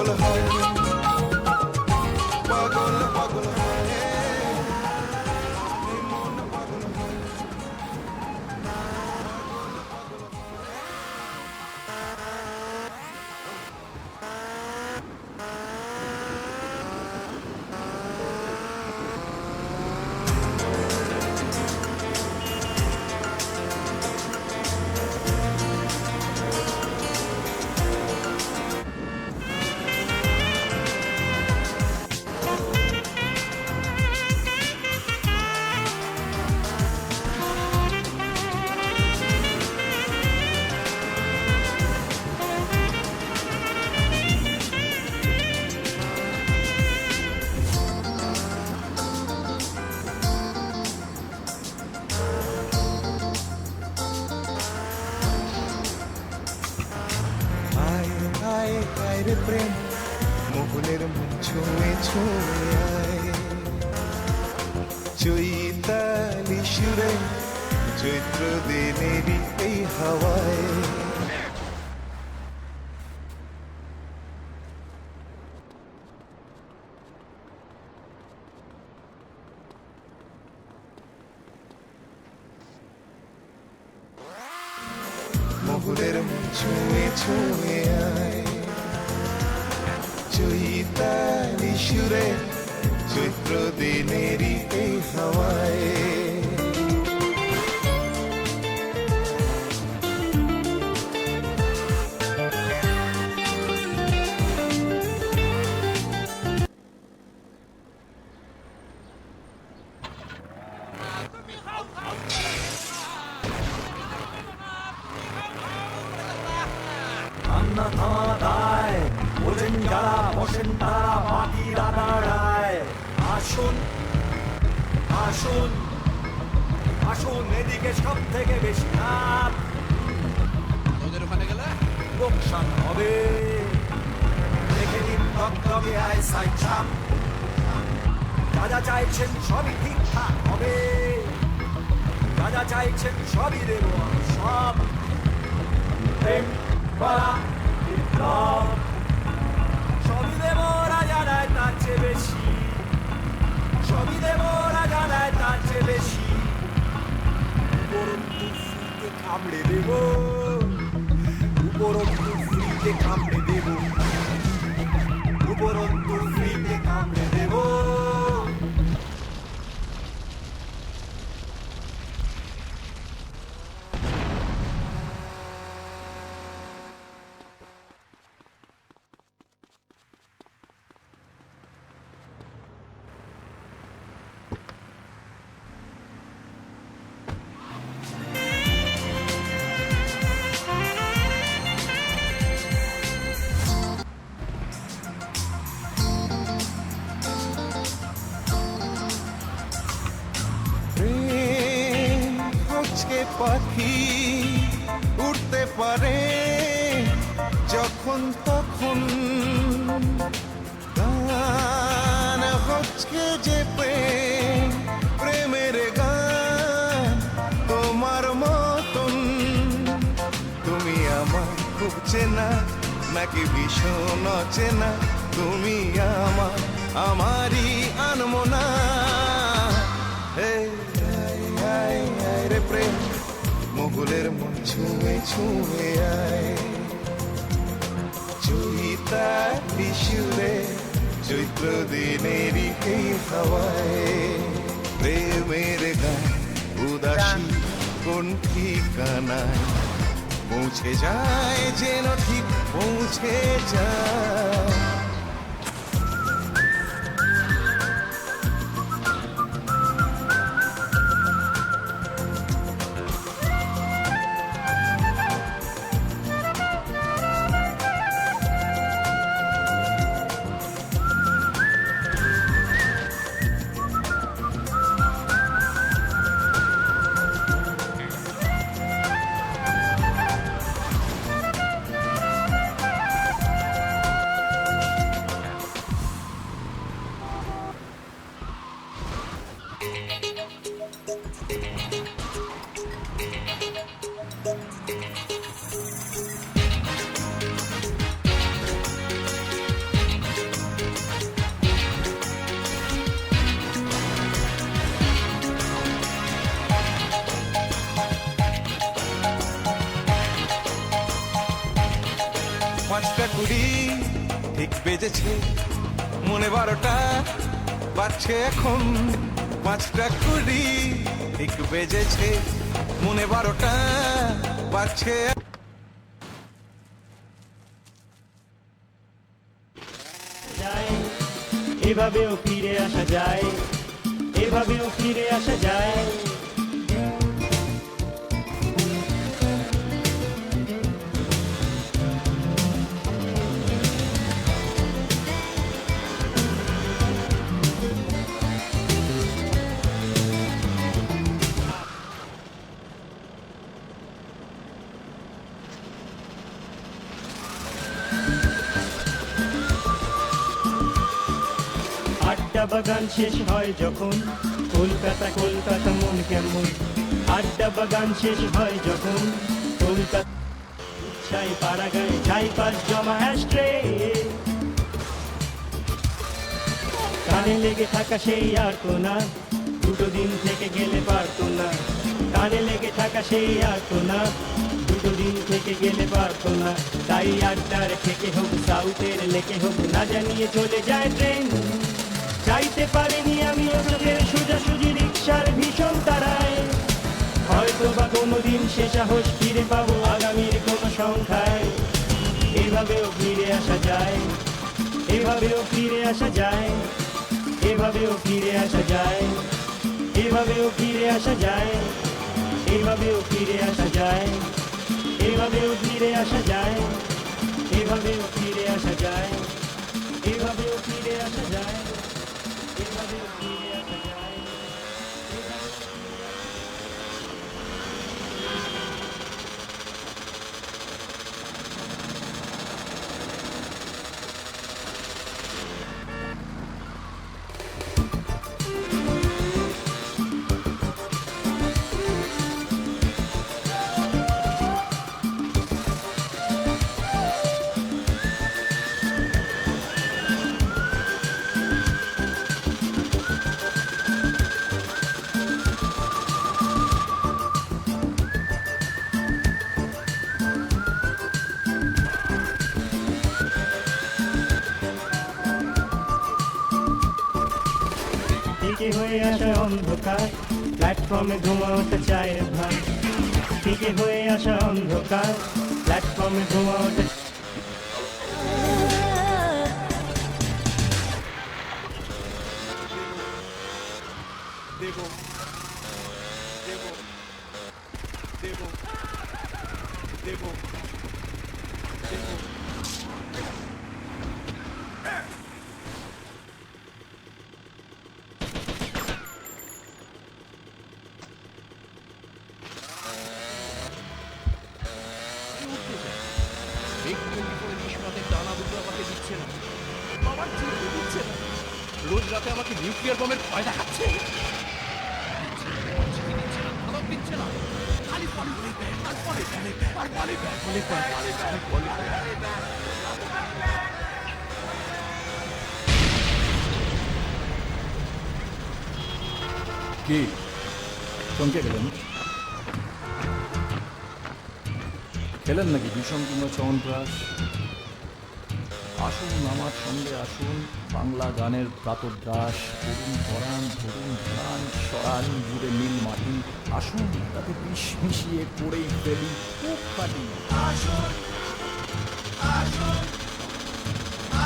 পাগল হয়, পাগল পাগল হয়, এই মন পাগল হয়। রে প্রেম মোহনের মন ছুঁয়ে ছুঁয়ে আয়, চৈতালি সুরে চৈত্র দিনেরই এই হাওয়ায়। মোহনের মন ছুঁয়ে ছুঁয়ে আয়, চৈতালি সুরে চৈত্র দিনেরই এই হাওয়ায়। কান্না থামায় বোঝেন যারা বসেন তারা মাটির আনাড়ায়। আসুন আসুন আসুন, এদিকে সব থেকে বেশি লাভ তোদের ওখানে গেলে লোকসান হবে। দেখে নিন টকটকে আইসাই ছাপ, যা যা চাইছেন সবই ঠিকঠাক হবে, যা যা চাইছেন সবই দেব আমি সব। প্রেম করা বিপ্লব সবই দেব রাজা রায় তার চেয়ে বেশি, সবই দেব রাজা রায় তার চেয়ে বেশি। উপরন্তু ফ্রিতে কামড়ে দেব, উপরন্তু ফ্রিতে কামড়ে দেব, উপরন্তু ফ্রিতে কামড়ে দেব। পাখি উড়তে পারে যখন তখন, গান হচ্ছে যে প্রেম, প্রেমের গান তোমার মতন। তুমি আমার খুব চেনা নাকি ভীষণ অচেনা, তুমি আমার আমারই আনমনা। রে প্রেম মোগলের মন ছুঁয়ে ছুঁয়ে আয়, চৈতালি সুরে চৈত্র দিনেরই এই হাওয়ায়। প্রেমের গান উদাসী কোন ঠিকানায় পৌঁছে যায়, যেন ঠিক পৌঁছে যায়। 5টা 20 ঠিক বেজেছে, মনে 12টা বাজছে এখন। 5টা 20 ঠিক বেজেছে, মনে 12টা বাজছে। যায় এভাবেও ফিরে আসা যায়, এভাবেও ফিরে আসা যায়। আড্ডা বাগান শেষ হয় যখন, কলকাতা কলকাতা মন কেমন। আড্ডা বাগান শেষ হয় যখন, কলকাতা ছাই পাড়া গায়ে ছাই পাশ জমা অ্যাস্ট্রে। কানে লেগে থাকা সেই আর তো না, দুটো দিন থেকে গেলে পারতো না। কানে লেগে থাকা সেই আর তো না, দুটো দিন থেকে গেলে পারতো না। তাই আড্ডার থেকে হোক সাউথের লেকে হোক, না জানিয়ে চলে যায় ট্রেন। চাইতে পারিনি আমি চোখের সোজাসুজি রিক্সার ভীষণ তারায়। হয়তো বা কোনোদিন সে সাহস ফিরে পাবো আগামীর কোনো সংখ্যায়। এভাবেও ফিরে আসা যায়, এভাবেও ফিরে আসা যায়, এভাবেও ফিরে আসা যায়, এভাবেও ফিরে আসা যায়, এভাবেও ফিরে আসা যায়, এভাবেও ফিরে আসা যায়, এভাবেও ফিরে আসা যায়, এভাবেও ফিরে আসা যায়, এভাবেও ফিরে আসা যায়। টিকে হয়ে আসা অন্ধকার, প্ল্যাটফর্মে ধোঁয়া ওঠা চায়ের ভাই। টিকে হয়ে আসা অন্ধকার, প্ল্যাটফর্মে ধোঁয়া ওঠা। দেব দেব দেব দেব দেব। রোজ রাতে আমাকে নিউক্লিয়ার বোমের ভয় দেখাচ্ছে। দিচ্ছে না, খালি পলিব্যাগ, আর পলিব্যাগ, আর পলিব্যাগ, পলিব্যাগ, পলিব্যাগ, পলিব্যাগ। কি চমকে গেলেন? খেলেন নাকি ভীষণ কিংবা চমনপ্রাস? আসুন আমার সঙ্গে আসুন, বাংলা গানের প্রাতগ্রাস করুন, পরাণ ধরুন, ধ্যান সরান, জুড়ে নীল মাটি। আসুন তাতে বিষ মিশিয়ে করেই ফেলি খুব কাটি। আসুন আসুন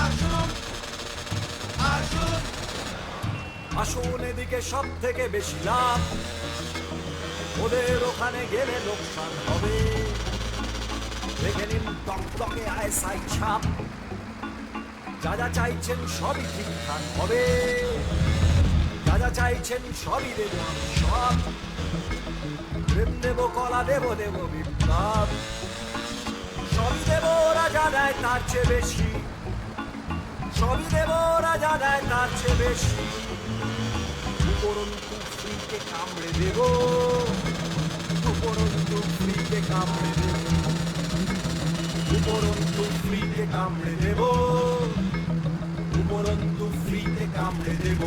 আসুন আসুন আসুন, এদিকে সব থেকে বেশি লাভ, ওদের ওখানে গেলে লোকসান হবে। দেখে নিন টকটকে আইসাই ছাপ, যা যা চাইছেন সবই ঠিকঠাক হবে। যা যা চাইছেন সবই দেব আমি সব, প্রেম দেব, কলা দেব, দেব বিপ্লব। সবই দেব ওরা যা দেয় তার চেয়ে বেশি, সবই দেব ওরা যা দেয় তার চেয়ে বেশি। উপরন্তু ফ্রিতে কামড়ে দেব, উপরন্তু ফ্রিতে কামড়ে দেব, উপরন্তু ফ্রিতে কামড়ে দেব, উপরন্তু ফ্রিতে কামড়ে দেব।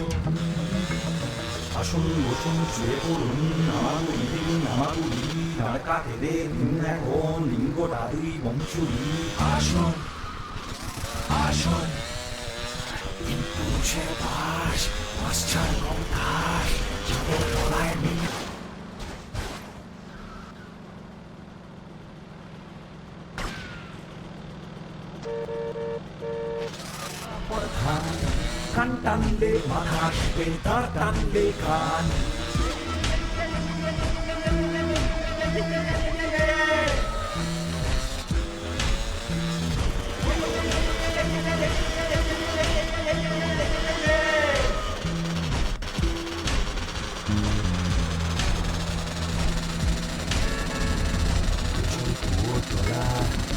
আসুন বসুন শুয়ে পড়ুন, আমাগুলি দিন আমাগুলি, তার কাঁধে দিন এখন লিঙ্গটা দুই বংশুরি। আসুন আসন, তিন পুরুষের বাস, পাশ্চার ঘাস, চাঁদের তলায় মিল। কান টানলে মাথা আসবে, তার টানলে কান।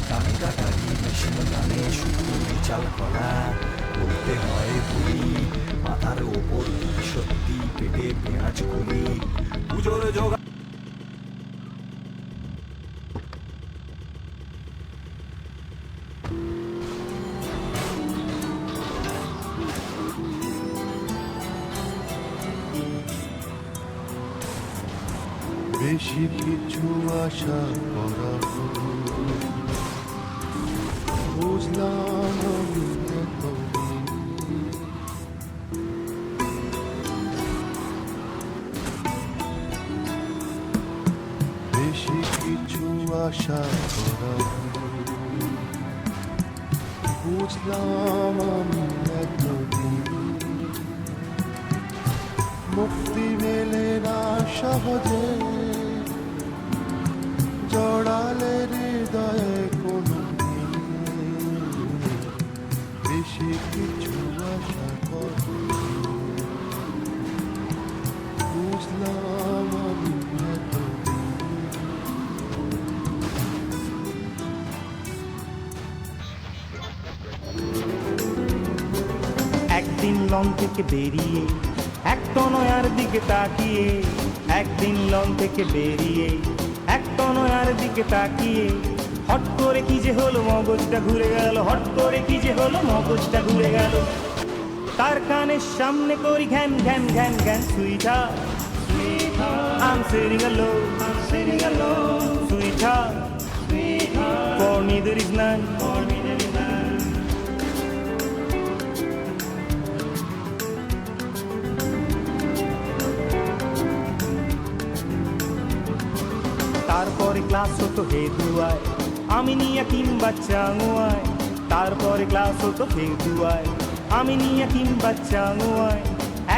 দামি কাটারি মেশিন গানে শুধু বিচাল করা, বলতে হয় বলি মাথার ওপর সত্যি, পেটে পেঁয়াজ করি, পুজোর জোগা। বেশি কিছু আশা করা বুঝলাম আমি এতদিন। বেশি কিছু আশা করা বুঝলাম আমি এতদিন। মুক্তি মেলে না সহজে, জড়ালে হৃদয়ে কোনো বেশি কিছু আশা করি বুঝলাম আমি এতদিন। একদিন লন থেকে বেরিয়ে এক তনয়ার দিকে তাকিয়ে, একদিন লন থেকে বেরিয়ে এক তনয়ার দিকে তাকিয়ে, হট করে কি যে হলো মগজটা ঘুরে গেল, হট করে কি যে হলো মগজটা ঘুরে গেল। তার কানের সামনে করি ঘ্যান ঘ্যান ঘ্যান ঘ্যান, sweater I'm sitting alone, I'm sitting alone, sweetheart, for me there is none, for me there is none. তারপরে ক্লাস হতো হেদুয়ায়, আমি নিয়ে কিংবা চাঙুয়ায়। তারপরে ক্লাস হতো হেদুয়ায়, আমি নিয়ে কিংবা চাঙুয়ায়।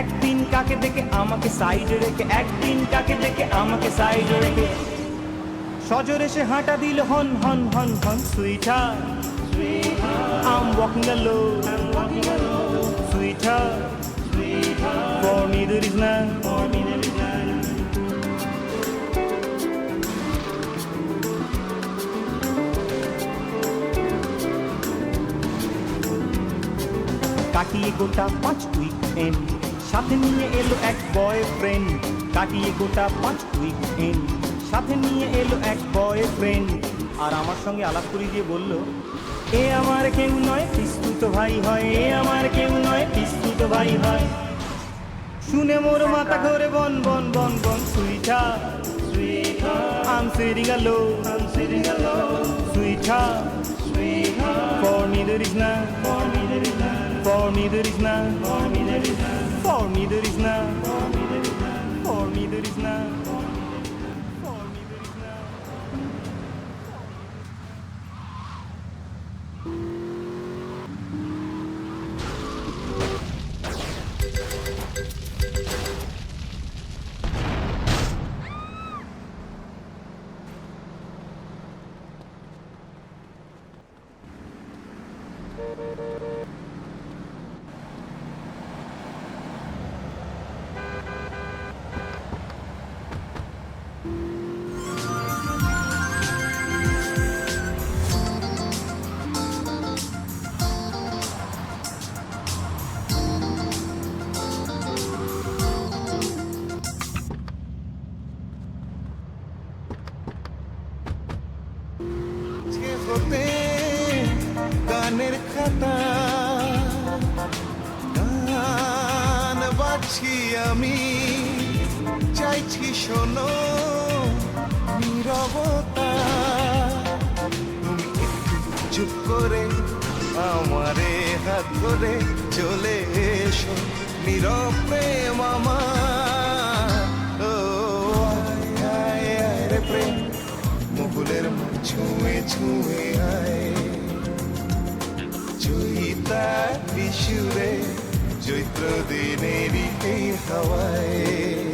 একদিন কাকে দেখে আমাকে সাইডে রেখে, একদিন কাকে দেখে আমাকে সাইডে রেখে, সজোরে সে হাঁটা দিল হন হন হন হন, sweater I'm walking alone, I'm walking alone, sweetheart, for me there is none, for me there is none. কাটিয়ে গোটা 5 উইকেন্ড, সাথে নিয়ে এলো এক বয়ফ্রেন্ড। কাটিয়ে গোটা 5 উইকেন্ড, সাথে নিয়ে এলো এক বয়ফ্রেন্ড। আর আমার সঙ্গে আলাপ করে দিয়ে বলল, এ আমার কেউ নয় পিস্তুত ভাই হয়, এ আমার কেউ নয় পিস্তুত ভাই হয়। শুনে মোর মাথা ঘরে বন বন বন বন, sweater I'm sitting alone, I'm sitting alone, sweetheart, for me there is none, for me there is none, for me there is none, for me there is none, for me there is none, for me there is none, for me there is none, for me there is none, for me there is none. হতে গানের খাতা গান বাছি আমি, চাইছি শোনো নীরবতা। তুমি একটু চুপ করে আমারে হাত ধরে চলে এসো নীরব প্রেম আমার ও আয় আয় আয় রে প্রেম মুকুলের মন ছুঁয়ে ছুঁয়ে আয় চৈতা বিশুরে চৈত্র দিনেরই এই হাওয়ায়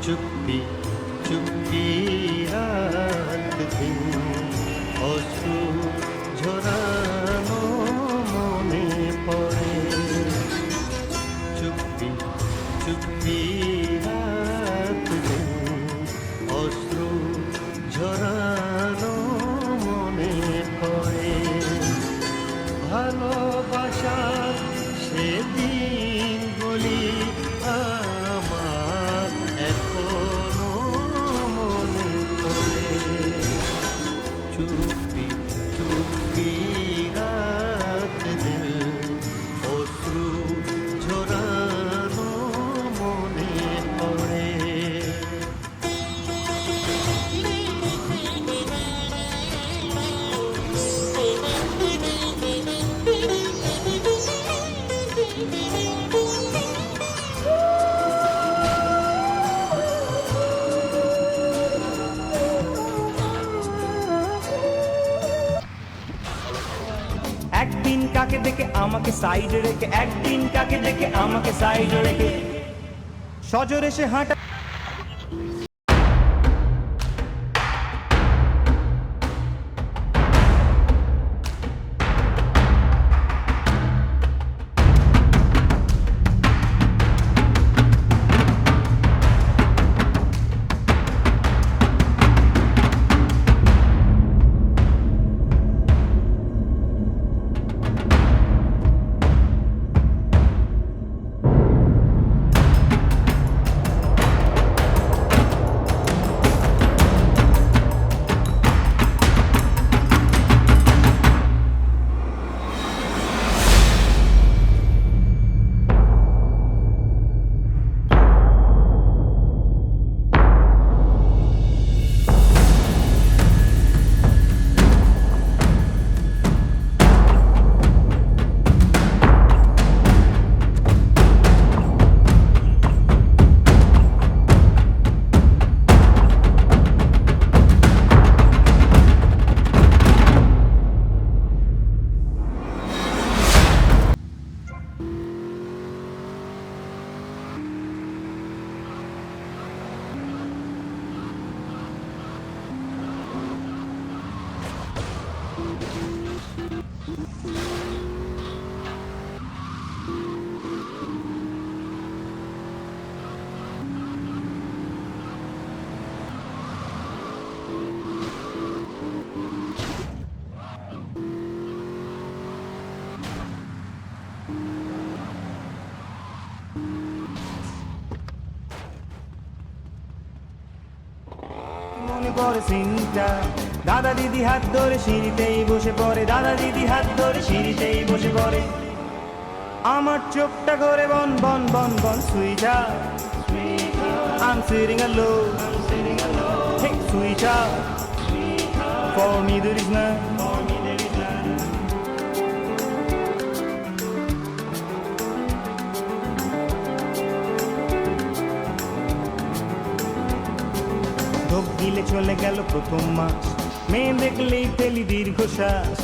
চুপি চুপি রাত দিন অশ্রু ঝরানো মনে পড়ে চুপি চুপি রাত দিন অশ্রু ঝরানো মনে পড়ে ভালোবাসা সেদিন বলি আমার এখনো মনে পড়ে চুপি চুপি রাত দিল অশ্রু ঝরানো মনে পড়ে একদিন কাকে দেখে আমাকে সাইডে রেখে একদিন কাকে দেখে আমাকে সাইডে রেখে সজোরে সে হাঁটা মনে পড়ে সিনটা দাদা দিদি হাত ধরে সিঁড়িতেই বসে পড়ে দাদা দিদি হাত ধরে সিঁড়িতেই বসে পড়ে আমার চোখটা করে বন বন বন বন sweetheart I'm sitting alone hey sweetheart for me there is none চলে গেল প্রথম মাস, মেয়ে দেখলেই ফেলি দীর্ঘশ্বাস।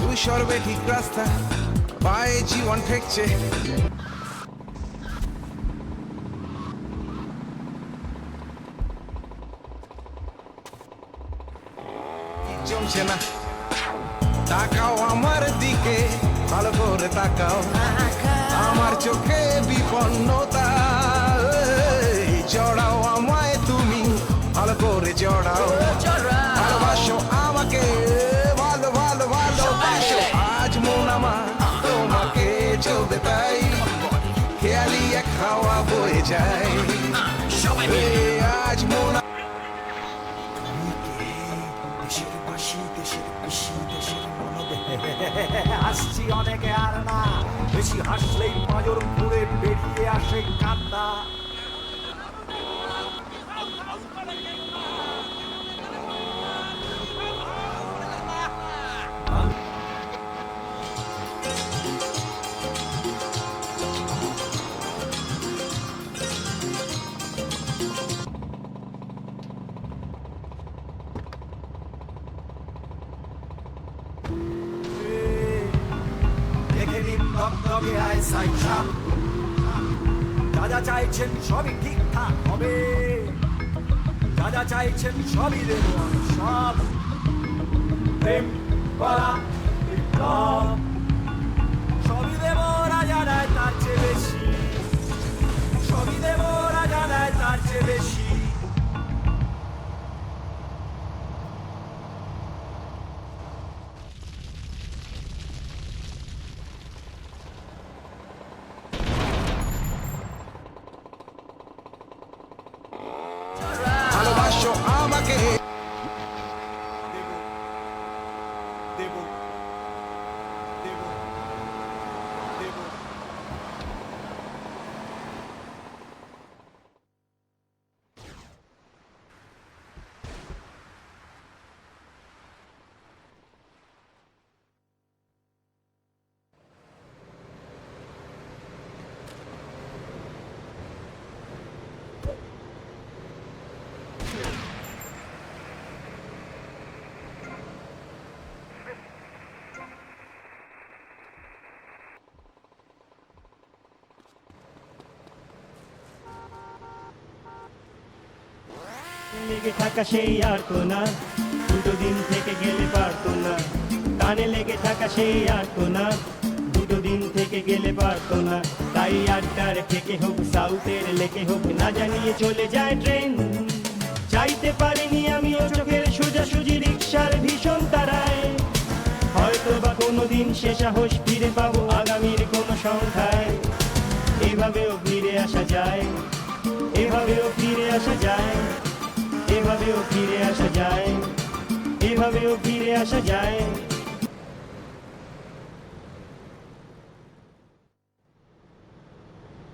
তুই সর্বে ঠিক রাস্তা, পায়ে জীবন ঠেকছে। জমছে না, তাকাও আমার দিকে, ভালো করে তাকাও, আমার চোখে বিপন্নতা। জড়াও আমায় তুমি, ভালো করে জড়াও, ভালোবাসো আমাকে, ভালো ভালো ভালোবাসো। আজ মন আমার তোমাকে চলতে তাই, খেয়ালি এক হাওয়া বয়ে যায়। আজ মন হাসছি অনেকে আর না, বেশি হাসলেই নজর ঘুরে বেরিয়ে আসে কান্না। দেখে নিন দগদগে আইসাই ছাপ, যা যা চাইছেন সবই ঠিকঠাক হবে, যা যা চাইছেন সবই দেবো আমি সব। প্রেম করা বিপ্লব সবই দেবো, রাজা নেয় তার চেয়ে বেশি, সবই দেবো, রাজা নেয় তার চেয়ে বেশি। ভালোবাসো আমাকে, দেবো দেবো দেবো। লেগে থাকা সেই আর তো না, দুটো দিন থেকে গেলে পারতো না। কানে লেগে থাকা সেই আর তো না, দুটো দিন থেকে গেলে পারতো না। তাই আড্ডার থেকে হোক, সাউথের লেকে হোক, না জানিয়ে চলে যায় ট্রেন। চাইতে পারিনি আমিও চোখের সোজাসুজি রিক্সার ভীষণ তারায়। হয়তো বা কোনোদিন সে সাহস ফিরে পাবো আগামীর কোনো সংখ্যায়। এভাবেও ফিরে আসা যায়, এভাবেও ফিরে আসা যায়, এভাবেও ফিরে আসা যায়, এভাবেও ফিরে আসা যায়।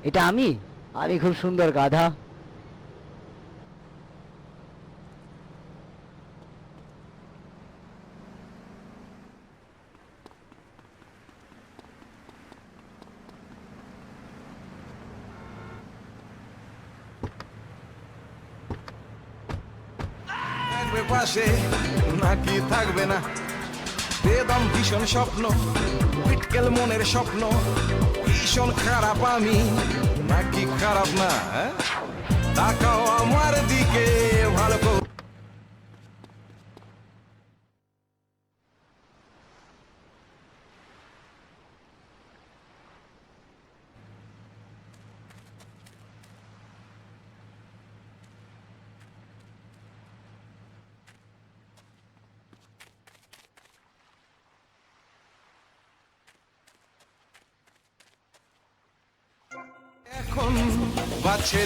এটা আমি খুব সুন্দর গাধা। থাকবে পাশে নাকি থাকবে না, বেদম ভীষণ স্বপ্ন, বিটকেল মনের স্বপ্ন। ভীষণ খারাপ আমি নাকি খারাপ না, তাকাও আমার দিকে, ভালো করে। এখন বাচ্চে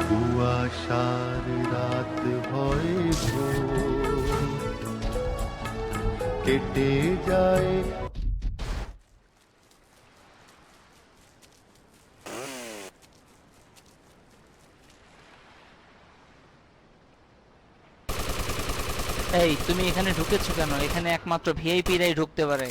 কুয়াশার রাত হয় ভোর, কেটে যায়। এই তুমি এখানে ঢুকেছো কেন? এখানে একমাত্র ভিআইপি রাই ঢুকতে পারে।